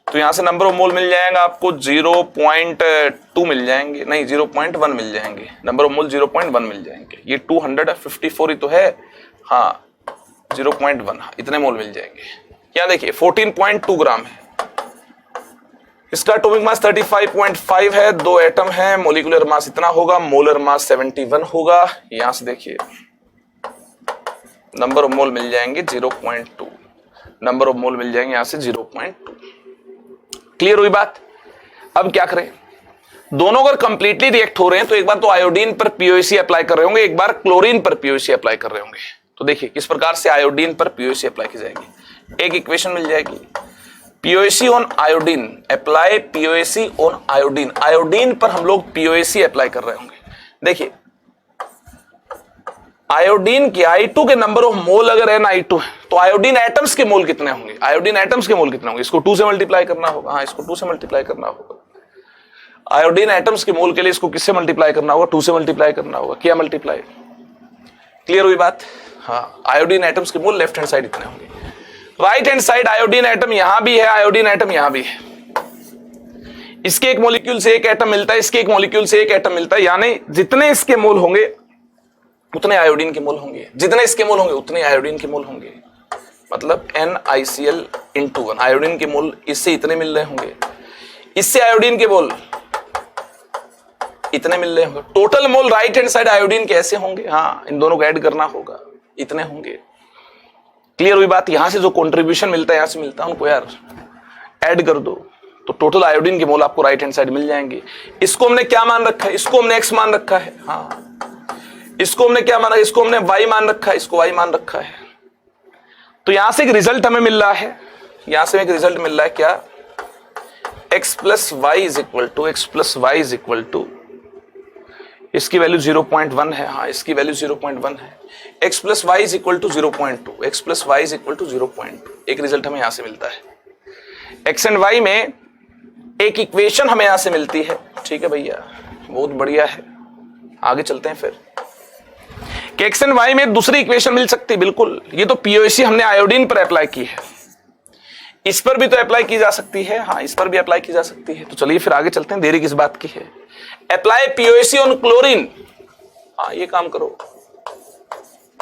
तो यहां से नंबर ऑफ मोल मिल जाएगा आपको 0.2 मिल जाएंगे, नहीं 0.1 मिल जाएंगे, नंबर ऑफ मोल 0.1 मिल जाएंगे। ये 254 ही तो है, हाँ 0.1 इतने मोल मिल जाएंगे। यहाँ देखिए 14.2 ग्राम है, इसका एटॉमिक मास 35.5 है, 2 एटम है, मोलिकुलर मास इतना होगा, मोलर मास 71 होगा। यहां से देखिए नंबर ऑफ मोल मिल जाएंगे 0.2, नंबर ऑफ मोल मिल जाएंगे यहां से 0.2। क्लियर हुई बात? अब क्या करें? दोनों अगर कंप्लीटली रिएक्ट हो रहे हैं तो एक बार तो आयोडीन पर पीओसी अप्लाई कर रहे होंगे, एक बार क्लोरीन पर पीओसी अप्लाई कर रहे होंगे। तो देखिए किस प्रकार से आयोडीन पर पीओसी अप्लाई की जाएगी। एक इक्वेशन मिल जाएगी, POC on iodine, apply POC on iodine. Iodine पर हम लोग पीओसी अप्लाई कर रहे होंगे। देखिए आयोडीन की I2 के नंबर ऑफ मोल अगर NI2 है तो आयोडीन एटम्स के मोल कितने होंगे, आयोडीन एटम्स के मोल कितने होंगे, इसको 2 से मल्टीप्लाई करना होगा। हाँ, इसको 2 से मल्टीप्लाई करना होगा। आयोडीन एटम्स के मोल के लिए इसको किससे मल्टीप्लाई करना होगा, 2 से मल्टीप्लाई करना होगा। क्या मल्टीप्लाई, क्लियर हुई बात। हाँ, आयोडीन एटम्स के मोल लेफ्ट हैंड साइड इतने होंगे। Right hand side iodine atom यहां भी है, आयोडीन एटम यहां भी है। इसके एक मॉलिक्यूल से एक एटम मिलता है, इसके एक मॉलिक्यूल से एक एटम मिलता है, यानी जितने इसके मोल होंगे उतने आयोडीन के मोल होंगे, जितने इसके मोल होंगे उतने आयोडीन के मोल होंगे। मतलब NiCl/1 आयोडीन के मोल इससे इतने मिल रहे होंगे, इससे आयोडीन के मोल इतने मिल रहे होंगे। Total mole right hand side iodine कैसे होंगे, हाँ इन दोनों को ऐड करना होगा, इतने होंगे। क्लियर हुई बात। यहां से जो कंट्रीब्यूशन मिलता है यहां से मिलता है, उनको यार ऐड कर दो तो टोटल आयोडीन के मोल आपको राइट हैंड साइड मिल जाएंगे। इसको हमने क्या मान रखा है, इसको हमने x मान रखा है। हाँ, इसको हमने क्या माना, इसको हमने y मान रखा है, इसको y मान रखा है। तो यहां से एक रिजल्ट हमें मिल रहा है, यहां से एक रिजल्ट मिल रहा है क्या, x plus y is equal to, x plus y is equal to, इसकी वैल्यू 0.1 है। हाँ, इसकी वैल्यू 0.1 है। x plus y is equal to 0.2, x plus y is equal to 0.2। एक रिजल्ट हमें यहां से मिलता है। x एंड y में एक इक्वेशन हमें यहां से मिलती है। ठीक है भैया, बहुत बढ़िया है। आगे चलते हैं फिर कि x एंड y में दूसरी इक्वेशन मिल सकती है। बिल्कुल, ये तो पीओसी हमने आयोडीन पर अप्लाई की है, इस पर भी तो अप्लाई की जा सकती है। हाँ, इस पर भी अप्लाई की जा सकती है। तो चलिए फिर आगे चलते हैं, देरी किस बात की है। Apply POC on chlorine. हाँ, ये काम करो,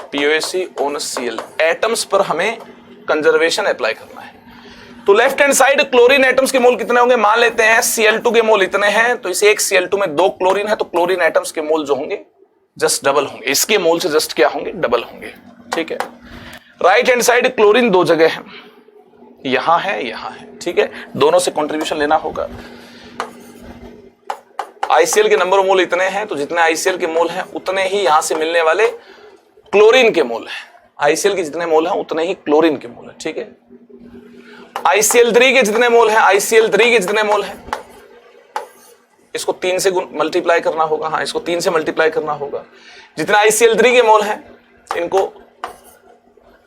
पीओसी ऑन Cl एटम्स पर हमें कंजर्वेशन अप्लाई करना है। तो left hand side chlorine atoms के मोल कितने होंगे, मान लेते हैं Cl2 के मोल इतने हैं, तो इसे एक Cl2 में 2 क्लोरीन है, तो क्लोरीन एटम्स के मोल जो होंगे जस्ट डबल होंगे, इसके मोल से जस्ट क्या होंगे, डबल होंगे। ठीक है। राइट हैंड साइड क्लोरीन 2 जगह है, यहां है, यहां है। ठीक है, दोनों से कंट्रीब्यूशन लेना होगा। ICl के नंबर ऑफ मोल इतने हैं, तो जितने ICl के मोल हैं उतने ही यहां से मिलने वाले क्लोरीन के मोल हैं। ICl के जितने मोल हैं उतने ही क्लोरीन के मोल हैं। ठीक है। ICl3 के जितने मोल हैं, ICl3 के जितने मोल हैं, इसको 3 से मल्टीप्लाई करना होगा। हाँ, इसको 3 से मल्टीप्लाई करना होगा। जितने ICl3 के मोल हैं इनको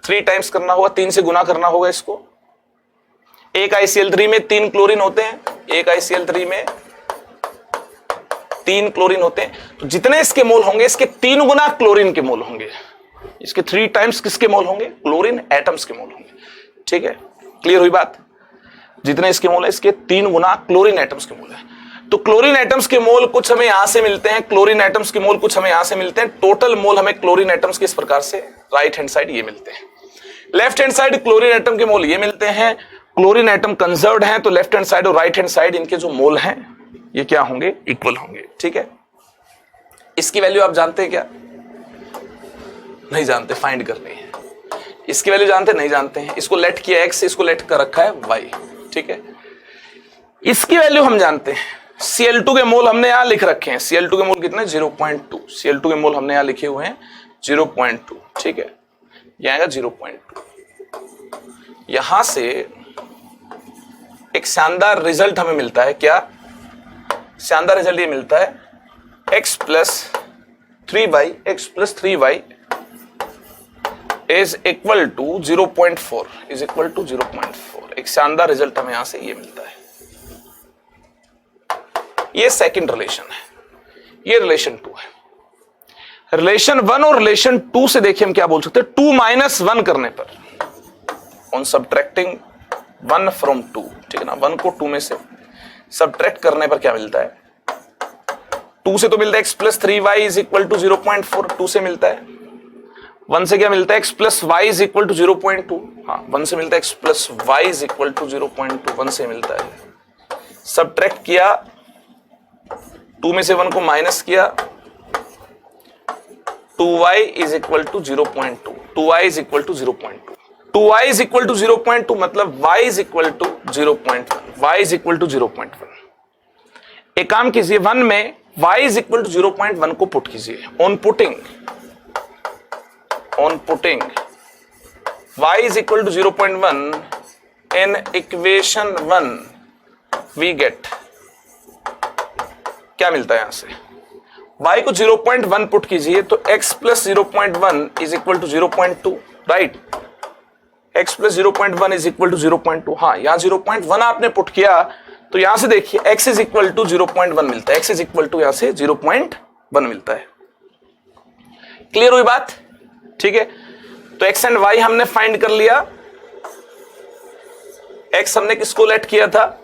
3 टाइम्स करना होगा, 3 से गुना करना होगा इसको। एक ICl3 में 3 क्लोरीन होते हैं, एक ICl3 में 3 क्लोरीन होते हैं, तो जितने इसके मोल होंगे इसके 3 गुना क्लोरीन के मोल होंगे, इसके 3 टाइम्स किसके मोल होंगे, क्लोरीन एटम्स के मोल होंगे। ठीक है, क्लियर हुई बात। जितने इसके मोल है इसके 3 गुना क्लोरीन एटम्स के मोल है। तो क्लोरीन एटम्स के मोल कुछ हमें यहां से मिलते हैं, क्लोरीन एटम्स के मोल कुछ हमें यहां से मिलते हैं। टोटल मोल हमें क्लोरीन एटम्स के इस प्रकार से राइट हैंड साइड ये मिलते हैं। Left hand side chlorine atom के मोल ये मिलते हैं। क्लोरीन एटम कंजर्व्ड हैं, तो लेफ्ट हैंड साइड और राइट हैंड साइड इनके जो मोल हैं ये क्या होंगे, इक्वल होंगे। ठीक है। इसकी वैल्यू आप जानते हैं क्या, नहीं जानते, फाइंड करनी है। इसकी वैल्यू जानते नहीं जानते हैं। इसको लेट किया x, इसको लेट कर रखा है y। ठीक है। इसकी वैल्यू हम जानते हैं। Cl2 के मोल हमने यहां लिख रखे हैं। Cl2 के मोल कितने, 0.2। Cl2 के मोल हमने यहां लिखे हुए हैं 0.2। ठीक है, यहां आएगा 0.2। यहां से एक शानदार रिजल्ट हमें मिलता है। क्या शानदार रिजल्ट ये मिलता है, x plus 3y, x plus 3y is equal to 0.4, is equal to 0.4। एक शानदार रिजल्ट हमें यहां से ये मिलता है। ये सेकंड रिलेशन है, ये रिलेशन 2 है। रिलेशन 1 और रिलेशन 2 से देखिए हम क्या बोल सकते हैं। 2 - 1 करने पर, ऑन सब्ट्रैक्टिंग 1 फ्रॉम 2, ठीक है ना, 1 को 2 में से सब्ट्रैक्ट करने पर क्या मिलता है, 2 से तो मिलता है x plus 3y is equal to 0.4, 2 से मिलता है। 1 से क्या मिलता है, x plus y is equal to 0.2। हाँ, 1 से मिलता है x plus y is equal to 0.2, 1 से मिलता है। सब्ट्रैक्ट किया, 2 में से 1 को माइनस किया, 2y is equal to 0.2, 2y is equal to 0.2, 2y is equal to 0.2 मतलब y is equal to 0.1, y is equal to 0.1। एक काम कीजिए, 1 में y इज इक्वल टू 0.1 को पुट कीजिए। On putting y is equal to 0.1 in equation 1 we get, क्या मिलता है यहां से, y को 0.1 पुट कीजिए तो x plus 0.1 is equal to 0.2, right. x plus 0.1 is equal to 0.2, हाँ यहां 0.1 आपने पुट किया तो यहां से देखिए x इज इक्वल टू 0.1 मिलता है, x इज इक्वल टू यहां से 0.1 मिलता है। क्लियर हुई बात, ठीक है। तो x एंड y हमने फाइंड कर लिया। x हमने किसको लेट किया था,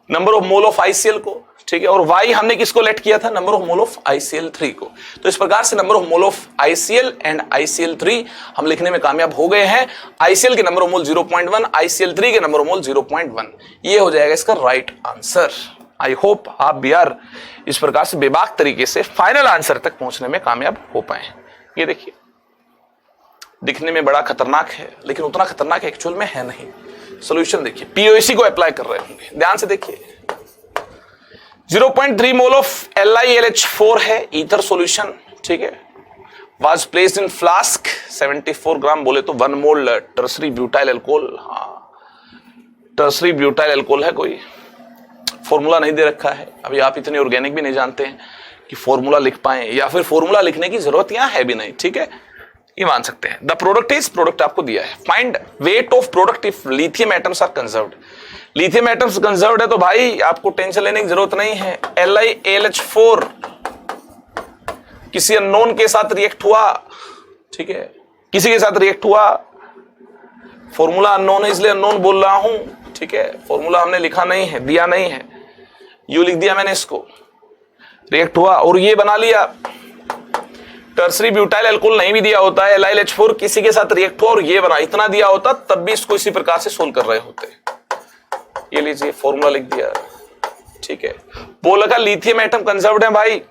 number of mole of ICl को, ठीक है, और y हमने किसको लेट किया था, number of mole of ICl3 को। तो इस प्रकार से number of mole of ICl and ICl3 हम लिखने में कामयाब हो गए हैं। ICl के नंबर ऑफ मोल 0.1, ICl3 के नंबर ऑफ मोल 0.1, ये हो जाएगा इसका राइट आंसर। आई होप आप भी यार इस प्रकार से बेबाक तरीके से फाइनल आंसर तक पहुंचने में कामयाब हो पाए। ये देखिए, दिखने में बड़ा खतरनाक है लेकिन उतना खतरनाक एक्चुअल में है नहीं। सॉल्यूशन देखिए, पीओसी को अप्लाई कर रहे होंगे, ध्यान से देखिए। 0.3 मोल ऑफ LiLH4 है ईथर सॉल्यूशन, ठीक है, वाज प्लेस्ड इन फ्लास्क। 74 ग्राम बोले तो 1 मोल टर्सरी ब्यूटाइल अल्कोहल, हाँ टर्सरी ब्यूटाइल अल्कोहल है, कोई फॉर्मूला नहीं दे रखा है। अभी आप इतने ऑर्गेनिक भी नहीं जानते हैं कि फॉर्मूला लिख पाए, या फिर फॉर्मूला लिखने की जरूरत यहां है भी नहीं, ठीक है, ये मान सकते हैं। द प्रोडक्ट इज, प्रोडक्ट आपको दिया है। Find weight of product if lithium atoms are conserved. Lithium atoms conserved है तो भाई आपको टेंशन लेने की जरूरत नहीं है। LiAlH4 किसी अननोन के साथ रिएक्ट हुआ, ठीक है, किसी के साथ रिएक्ट हुआ, फॉर्मूला अननोन है इसलिए अननोन बोल रहा हूं, ठीक है, फॉर्मूला हमने लिखा नहीं है, दिया नहीं है, यू लिख दिया मैंने इसको, रिएक्ट हुआ और ये बना लिया। टर्सरी ब्यूटाइल अल्कोहल नहीं भी दिया होता है, LiLH4 किसी के साथ रिएक्ट हुआ और ये बना, इतना दिया होता तब भी इसको इसी प्रकार से सोल्व कर रहे होते। ये लीजिए फॉर्मूला लिख दिया, ठीक है। बोला का लिथियम एटम कंजर्व्ड है भाई,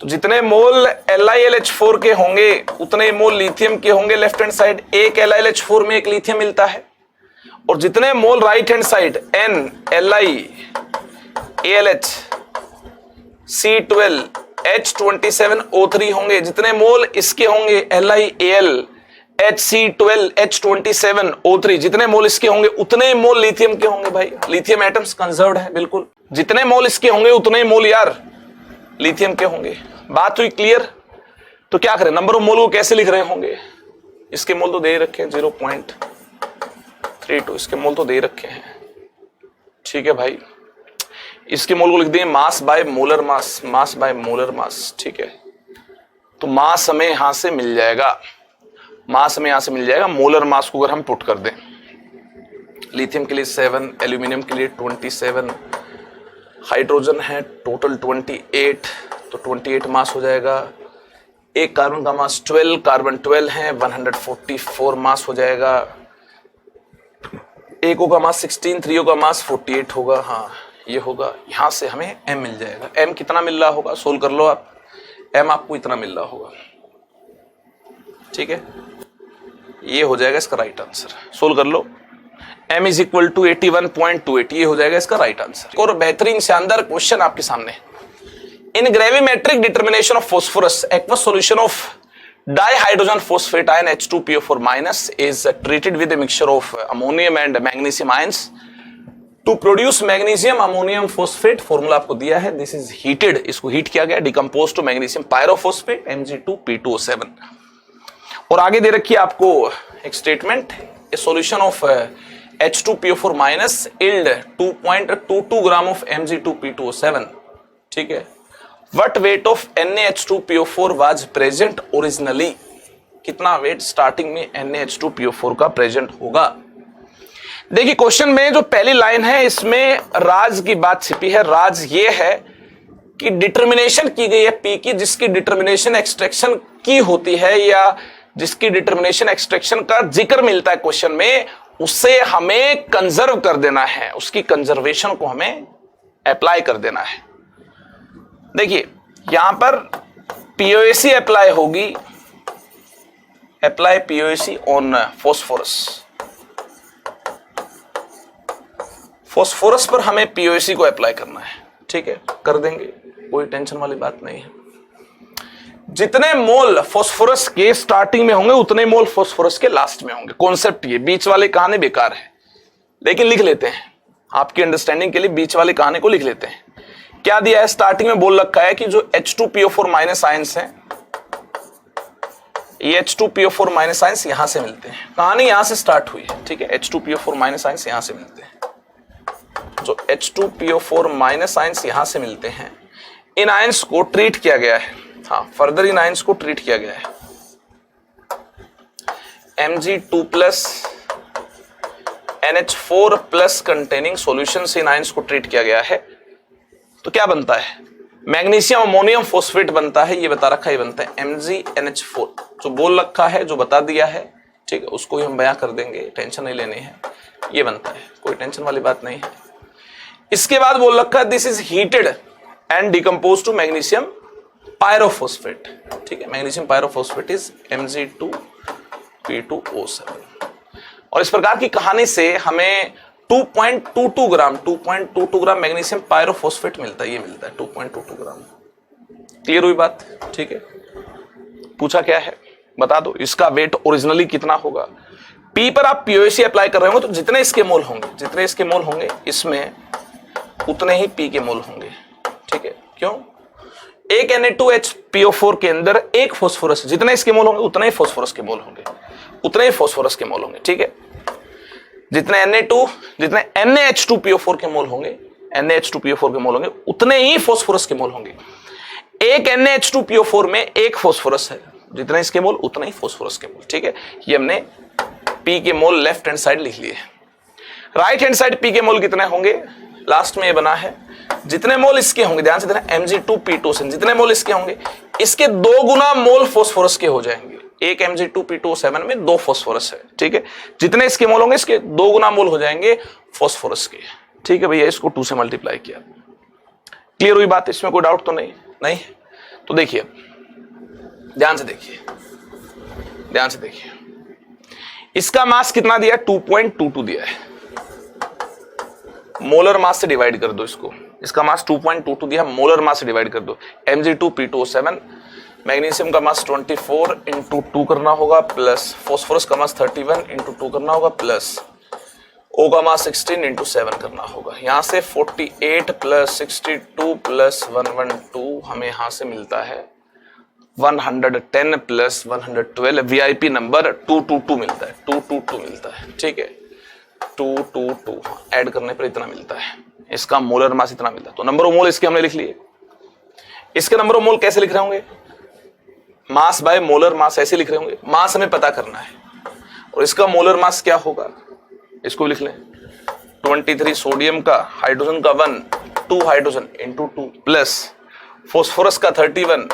तो जितने मोल LiLH4 के होंगे उतने मोल लिथियम के होंगे लेफ्ट हैंड साइड। एक LiLH4 में एक लिथियम मिलता है, और जितने मोल right hand side NLiAlH C12H27O3 होंगे, जितने मोल इसके होंगे LiAlHC12H27O3 जितने मोल इसके होंगे उतने मोल लिथियम के होंगे। भाई लिथियम एटम्स कंजर्व्ड है बिल्कुल, जितने मोल इसके होंगे उतने मोल यार लिथियम के होंगे। बात हुई क्लियर। तो क्या करें, नंबर ऑफ मोल को कैसे लिख रहे होंगे, इसके मोल तो दे रखे हैं 0.32, इसके मोल तो दे रखे हैं, ठीक है भाई। इसके मोल को लिख दिए mass by molar mass, mass by molar mass, ठीक है। तो मास हमें यहां से मिल जाएगा, मास हमें यहां से मिल जाएगा। मोलर मास को अगर हम पुट कर दें, लिथियम के लिए 7, एल्यूमिनियम के लिए 27, हाइड्रोजन है टोटल 28, तो 28 मास हो जाएगा। एक कार्बन का मास 12, कार्बन 12 है 144 मास हो जाएगा। एक का मास 16, 3 का मास 48 होगा, हाँ ये होगा। यहां से हमें m मिल जाएगा। m कितना मिल रहा होगा, सोल्व कर लो आप, m आपको इतना मिल रहा होगा, ठीक है। ये हो जाएगा इसका राइट आंसर, सोल्व कर लो। m इज इक्वल टू 81.28, ये हो जाएगा इसका राइट आंसर। और बेहतरीन शानदार क्वेश्चन आपके सामने, in gravimetric determination of phosphorus aqueous solution of dihydrogen phosphate ion H2PO4 minus is treated with a mixture of ammonium and magnesium ions to produce magnesium ammonium phosphate. Formula आपको दिया है, this is heated, इसको heat किया गया, decompose to magnesium pyrophosphate Mg2P2O7। और आगे दे रखी है आपको एक statement, A solution of H2PO4 minus yield 2.22 gram of Mg2P2O7, ठीक है। What weight of NaH2PO4 was present originally? कितना वेट स्टार्टिंग में NaH2PO4 का प्रेजेंट होगा। देखिए क्वेश्चन में जो पहली लाइन है इसमें राज की बात छिपी है। राज ये है कि डिटर्मिनेशन की गई है P की, जिसकी डिटर्मिनेशन एक्सट्रैक्शन की होती है या जिसकी डिटर्मिनेशन एक्सट्रैक्शन का जिक्र मिलता है क्वेश्चन में, उसे हमें कंजर्व कर देना है, उसकी कंजर्वेशन को हमें अप्लाई कर देना है। देखिए यहां पर POAC अप्लाई होगी, apply POAC on phosphorus. Phosphorus पर हमें POAC को अप्लाई करना है, ठीक है, कर देंगे, कोई टेंशन वाली बात नहीं है। जितने मोल फास्फोरस के स्टार्टिंग में होंगे उतने मोल फास्फोरस के लास्ट में होंगे। कॉन्सेप्ट ये, बीच वाले कहानी बेकार है, लेकिन लिख लेते हैं आपकी अंडरस्टैंडिंग के लिए, बीच वाले कहानी को लिख लेते हैं। क्या दिया है, स्टार्टिंग में बोल रखा है कि जो H2PO4 माइनस आयंस हैं, ये H2PO4 माइनस आयंस यहां से मिलते हैं। कहानी यहां से स्टार्ट हुई है, ठीक है, H2PO4 माइनस आयंस यहां से मिलते हैं। जो H2PO4 माइनस आयंस यहां से मिलते हैं, इन आयंस को ट्रीट किया गया है, हाँ फर्दर इन आयंस को ट्रीट किया गया है। Mg2+ NH4+ कंटेनिंग सॉल्यूशन से इन आयंस को ट्रीट किया गया है। तो क्या बनता है, मैग्नीशियम अमोनियम फॉस्फेट बनता है, ये बता रखा है, ये बनता है MgNH4। जो बोल रखा है, जो बता दिया है, ठीक है, उसको ही हम बयां कर देंगे, टेंशन नहीं लेनी है, ये बनता है, कोई टेंशन वाली बात नहीं है। इसके बाद बोल रखा है this is heated and decompose to magnesium pyrophosphate, ठीक है, मैग्नीशियम पायरोफॉस्फेट इज Mg2P2O7। और इस प्रकार की कहानी से हमें 2.22 ग्राम मैग्नीशियम पायरोफॉस्फेट मिलता है, ये मिलता है 2.22 ग्राम। क्लियर हुई बात, ठीक है। पूछा क्या है, बता दो इसका वेट ओरिजिनली कितना होगा। पी पर आप पीओसी अप्लाई कर रहे होंगे तो जितने इसके मोल होंगे इसमें उतने ही पी के मोल होंगे, ठीक है। क्यों, एक Na2HPO4 के अंदर एक फास्फोरस, जितने इसके मोल होंगे उतने ही फास्फोरस के मोल होंगे, ठीक है। जितने NaH2PO4 के मोल होंगे, उतने ही फास्फोरस के मोल होंगे। एक NaH2PO4 में एक फास्फोरस है, जितने इसके मोल उतने ही फास्फोरस के मोल, ठीक है। ये हमने P के मोल लेफ्ट हैंड साइड लिख लिए। राइट हैंड साइड P के मोल कितने होंगे, लास्ट में ये बना है, जितने मोल इसके होंगे, ध्यान से देना, Mg2P2 जितने मोल इसके होंगे, इसके 2 गुना मोल फास्फोरस के हो जाएंगे। एक Mg2P2O7 में 2 फास्फोरस है, ठीक है। जितने इसके मोल होंगे इसके 2 गुना मोल हो जाएंगे फास्फोरस के, ठीक है भैया। इसको 2 से मल्टीप्लाई किया। क्लियर हुई बात, इसमें कोई डाउट तो नहीं। तो देखिए, ध्यान से देखिए, इसका मास कितना दिया, 2.22 दिया है। मोलर मास से डिवाइड कर दो इसको, इसका मास 2.22 दिया, मोलर मास से डिवाइड कर दो। Mg2P2O7, मैग्नीशियम का मास 24 इंटू 2 करना होगा, प्लस फॉस्फोरस का मास 31 इंटू 2 करना होगा, प्लस O का मास 16 इंटू 7 करना होगा। यहां से 48 प्लस 62 प्लस 112 हमें यहां से मिलता है 110 प्लस 112, वीआईपी नंबर 222 मिलता है, 222 मिलता है, ठीक है। 222 ऐड करने पर इतना मिलता है, इसका मोलर मास इतना मिलता है। तो नंबर ऑफ मोल इसके हमने लिख लिए। इसके नंबर ऑफ मोल कैसे लिख रहे होंगे, मास बाय मोलर मास ऐसे लिख रहे होंगे। मास हमें पता करना है और इसका मोलर मास क्या होगा, इसको लिख लें। 23 सोडियम का, हाइड्रोजन का 1, 2 हाइड्रोजन इंटू 2, प्लस फॉस्फोरस का 31,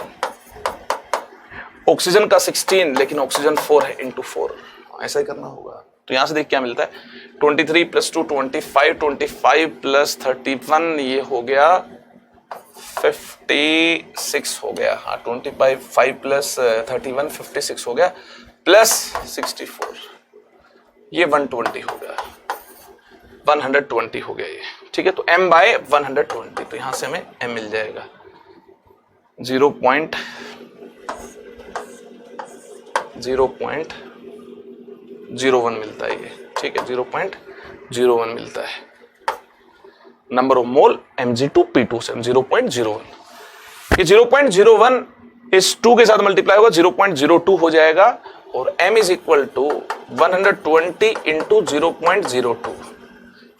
ऑक्सीजन का 16, लेकिन ऑक्सीजन 4 है, इंटू 4, ऐसा ही करना होगा। तो यहां से देख क्या मिलता है, 23 प्लस 2 25, 25 प्लस 31 ये हो गया 56 हो गया, हाँ 25 प्लस 31 56 हो गया, प्लस 64 ये 120 हो गया, 120 हो गया ये, ठीक है। तो m बाय 120, तो यहां से हमें m मिल जाएगा 0.01 मिलता है ये, ठीक है, 0.01 मिलता है। Number of mole Mg2P2O7 0.01। ये 0.01 इस 2 के साथ मल्टीप्लाई होगा 0.02 हो जाएगा, और m is equal to 120 into 0.02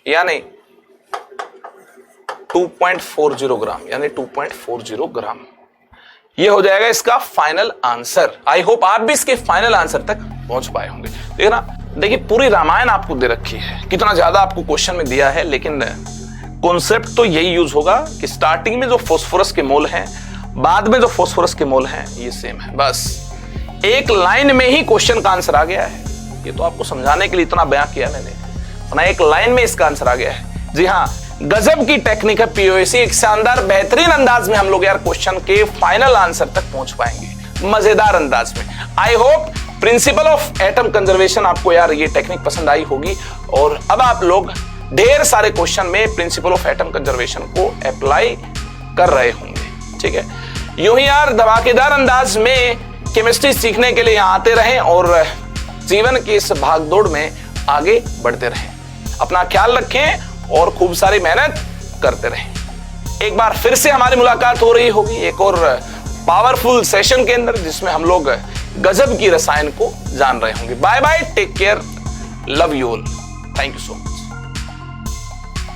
यानी 2.40 ग्राम, यानी 2.40 ग्राम। ये हो जाएगा इसका फाइनल आंसर। आई होप आप भी इसके फाइनल आंसर तक पहुंच पाए होंगे। देखिए पूरी रामायण आपको दे रखी है, कितना ज्यादा आपको क्वेश्चन में दिया है, लेकिन कॉन्सेप्ट तो यही यूज होगा कि स्टार्टिंग में जो फास्फोरस के मोल हैं, बाद में जो फास्फोरस के मोल हैं, ये सेम है। बस एक लाइन में ही क्वेश्चन का आंसर आ गया है। ये तो आपको समझाने के लिए इतना बयां किया मैंने, वरना एक लाइन में इसका आंसर आ गया है। जी हाँ, गजब की टेक्निक है पीओएसी, एक शानदार बेहतरीन अंदाज में हम लोग यार क्वेश्चन के फाइनल आंसर तक पहुंच पाएंगे, मजेदार अंदाज में। I hope principal of atom conservation आपको यार ये टेक्निक पसंद आई होगी, और अब आप लोग ढेर सारे क्वेश्चन में प्रिंसिपल ऑफ एटम कंजर्वेशन को अप्लाई कर रहे होंगे। ठीक है, यूं ही यार धमाकेदार अंदाज में केमिस्ट्री सीखने के लिए यहाँ आते रहें और जीवन की इस भागदौड़ में आगे बढ़ते रहें। अपना ख्याल रखें और खूब सारी मेहनत करते रहें। एक बार फिर से हमारी मुलाकात हो रही होगी एक और पावरफुल सेशन के अंदर, जिसमें हम लोग गजब की रसायन को जान रहे होंगे। Bye bye, take care, love you all, thank you so much.